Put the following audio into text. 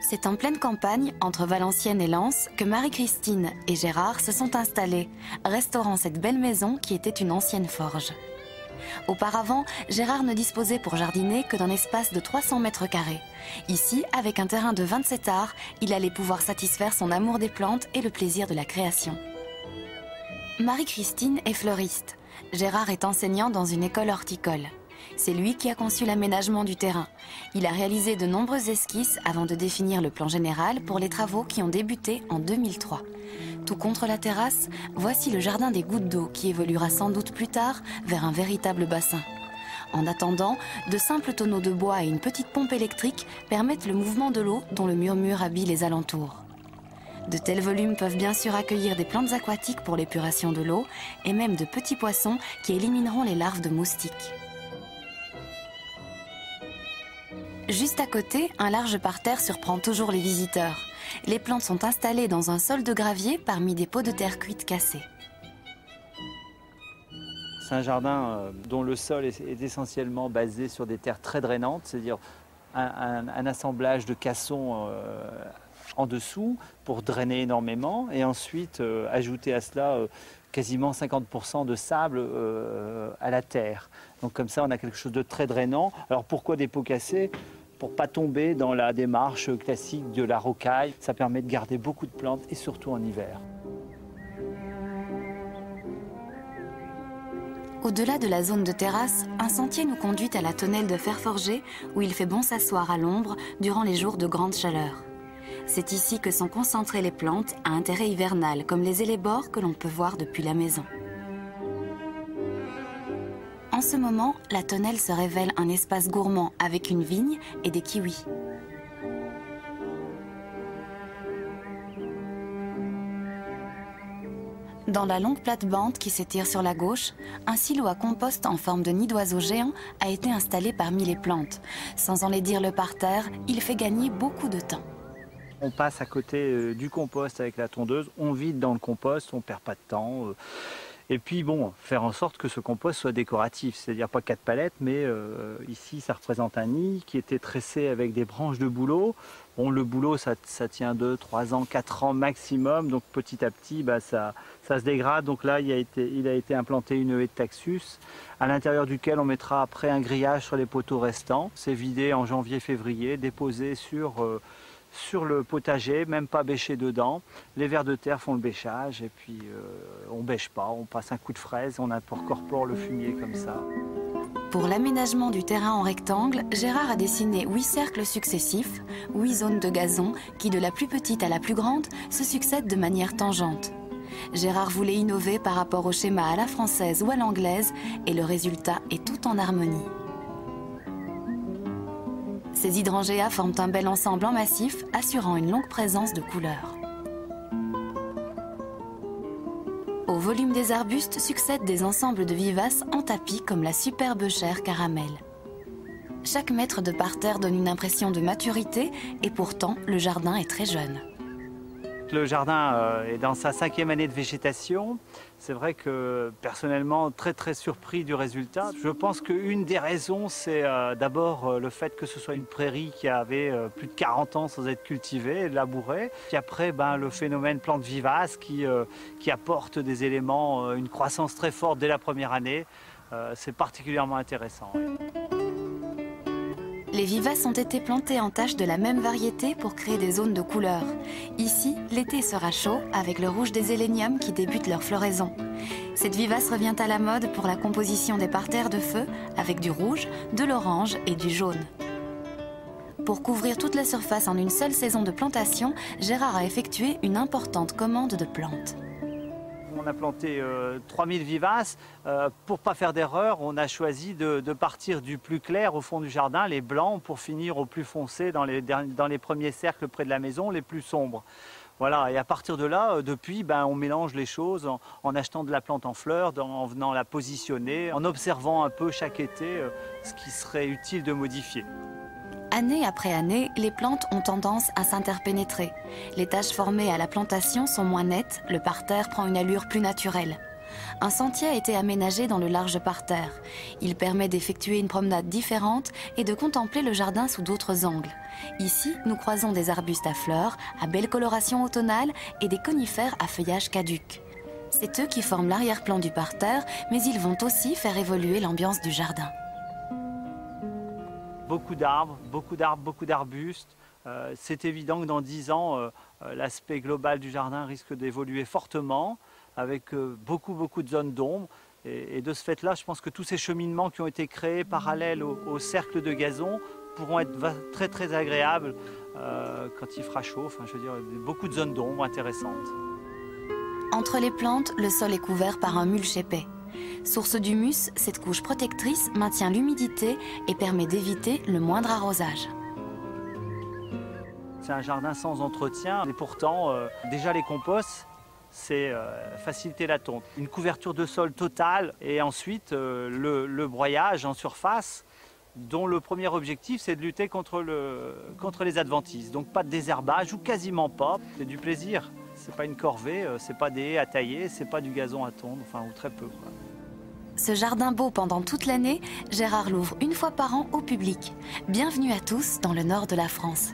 C'est en pleine campagne, entre Valenciennes et Lens, que Marie-Christine et Gérard se sont installés, restaurant cette belle maison qui était une ancienne forge. Auparavant, Gérard ne disposait pour jardiner que d'un espace de 300 mètres carrés. Ici, avec un terrain de 27 arts, il allait pouvoir satisfaire son amour des plantes et le plaisir de la création. Marie-Christine est fleuriste. Gérard est enseignant dans une école horticole. C'est lui qui a conçu l'aménagement du terrain. Il a réalisé de nombreuses esquisses avant de définir le plan général pour les travaux qui ont débuté en 2003. Tout contre la terrasse, voici le jardin des gouttes d'eau qui évoluera sans doute plus tard vers un véritable bassin. En attendant, de simples tonneaux de bois et une petite pompe électrique permettent le mouvement de l'eau dont le murmure habille les alentours. De tels volumes peuvent bien sûr accueillir des plantes aquatiques pour l'épuration de l'eau et même de petits poissons qui élimineront les larves de moustiques. Juste à côté, un large parterre surprend toujours les visiteurs. Les plantes sont installées dans un sol de gravier parmi des pots de terre cuite cassés. C'est un jardin dont le sol est essentiellement basé sur des terres très drainantes, c'est-à-dire un assemblage de cassons en dessous pour drainer énormément et ensuite ajouter à cela quasiment 50% de sable à la terre. Donc comme ça, on a quelque chose de très drainant. Alors pourquoi des pots cassés ? Pour ne pas tomber dans la démarche classique de la rocaille. Ça permet de garder beaucoup de plantes et surtout en hiver. Au-delà de la zone de terrasse, un sentier nous conduit à la tonnelle de fer forgé où il fait bon s'asseoir à l'ombre durant les jours de grande chaleur. C'est ici que sont concentrées les plantes à intérêt hivernal, comme les élébores que l'on peut voir depuis la maison. En ce moment, la tonnelle se révèle un espace gourmand avec une vigne et des kiwis. Dans la longue plate-bande qui s'étire sur la gauche, un silo à compost en forme de nid d'oiseau géant a été installé parmi les plantes. Sans enlaidir le parterre, il fait gagner beaucoup de temps. On passe à côté du compost avec la tondeuse, on vide dans le compost, on ne perd pas de temps. Et puis bon, faire en sorte que ce compost soit décoratif, c'est-à-dire pas 4 palettes, mais ici ça représente un nid qui était tressé avec des branches de bouleau. Bon, le bouleau ça tient 2, 3 ans, 4 ans maximum, donc petit à petit ça se dégrade. Donc là il a été implanté une haie de taxus, à l'intérieur duquel on mettra après un grillage sur les poteaux restants. C'est vidé en janvier-février, déposé sur le potager, même pas bêché dedans. Les vers de terre font le bêchage et puis on bêche pas, on passe un coup de fraise, on incorpore le fumier comme ça. Pour l'aménagement du terrain en rectangle, Gérard a dessiné 8 cercles successifs, 8 zones de gazon qui, de la plus petite à la plus grande, se succèdent de manière tangente. Gérard voulait innover par rapport au schéma à la française ou à l'anglaise et le résultat est tout en harmonie. Ces hydrangéas forment un bel ensemble en massif, assurant une longue présence de couleurs. Au volume des arbustes succèdent des ensembles de vivaces en tapis comme la superbe chair caramel. Chaque mètre de parterre donne une impression de maturité et pourtant le jardin est très jeune. Le jardin est dans sa 5e année de végétation. C'est vrai que personnellement, très surpris du résultat. Je pense qu'une des raisons, c'est d'abord le fait que ce soit une prairie qui avait plus de 40 ans sans être cultivée, labourée. Puis après, le phénomène plantes vivaces qui apporte des éléments, une croissance très forte dès la première année. C'est particulièrement intéressant. Les vivaces ont été plantées en taches de la même variété pour créer des zones de couleurs. Ici, l'été sera chaud avec le rouge des héléniums qui débutent leur floraison. Cette vivace revient à la mode pour la composition des parterres de feu avec du rouge, de l'orange et du jaune. Pour couvrir toute la surface en une seule saison de plantation, Gérard a effectué une importante commande de plantes. On a planté 3000 vivaces. Pour ne pas faire d'erreur, on a choisi de partir du plus clair au fond du jardin, les blancs, pour finir au plus foncé dans les premiers cercles près de la maison, les plus sombres. Voilà, et à partir de là, depuis, on mélange les choses en achetant de la plante en fleurs, en venant la positionner, en observant un peu chaque été ce qui serait utile de modifier. Année après année, les plantes ont tendance à s'interpénétrer. Les taches formées à la plantation sont moins nettes, le parterre prend une allure plus naturelle. Un sentier a été aménagé dans le large parterre. Il permet d'effectuer une promenade différente et de contempler le jardin sous d'autres angles. Ici, nous croisons des arbustes à fleurs, à belle coloration automnale et des conifères à feuillage caduc. C'est eux qui forment l'arrière-plan du parterre, mais ils vont aussi faire évoluer l'ambiance du jardin. Beaucoup d'arbres, beaucoup d'arbustes. C'est évident que dans 10 ans, l'aspect global du jardin risque d'évoluer fortement, avec beaucoup de zones d'ombre. Et de ce fait-là, je pense que tous ces cheminements qui ont été créés parallèles au cercle de gazon pourront être très agréables quand il fera chaud. Enfin, je veux dire, beaucoup de zones d'ombre intéressantes. Entre les plantes, le sol est couvert par un mulch épais. Source d'humus, cette couche protectrice maintient l'humidité et permet d'éviter le moindre arrosage. C'est un jardin sans entretien et pourtant, déjà les composts, c'est faciliter la tonte. Une couverture de sol totale et ensuite le broyage en surface dont le premier objectif c'est de lutter contre les adventices. Donc pas de désherbage ou quasiment pas, c'est du plaisir. C'est pas une corvée, c'est pas des haies à tailler, c'est pas du gazon à tondre, enfin ou très peu, quoi. Ce jardin beau pendant toute l'année, Gérard l'ouvre une fois par an au public. Bienvenue à tous dans le nord de la France.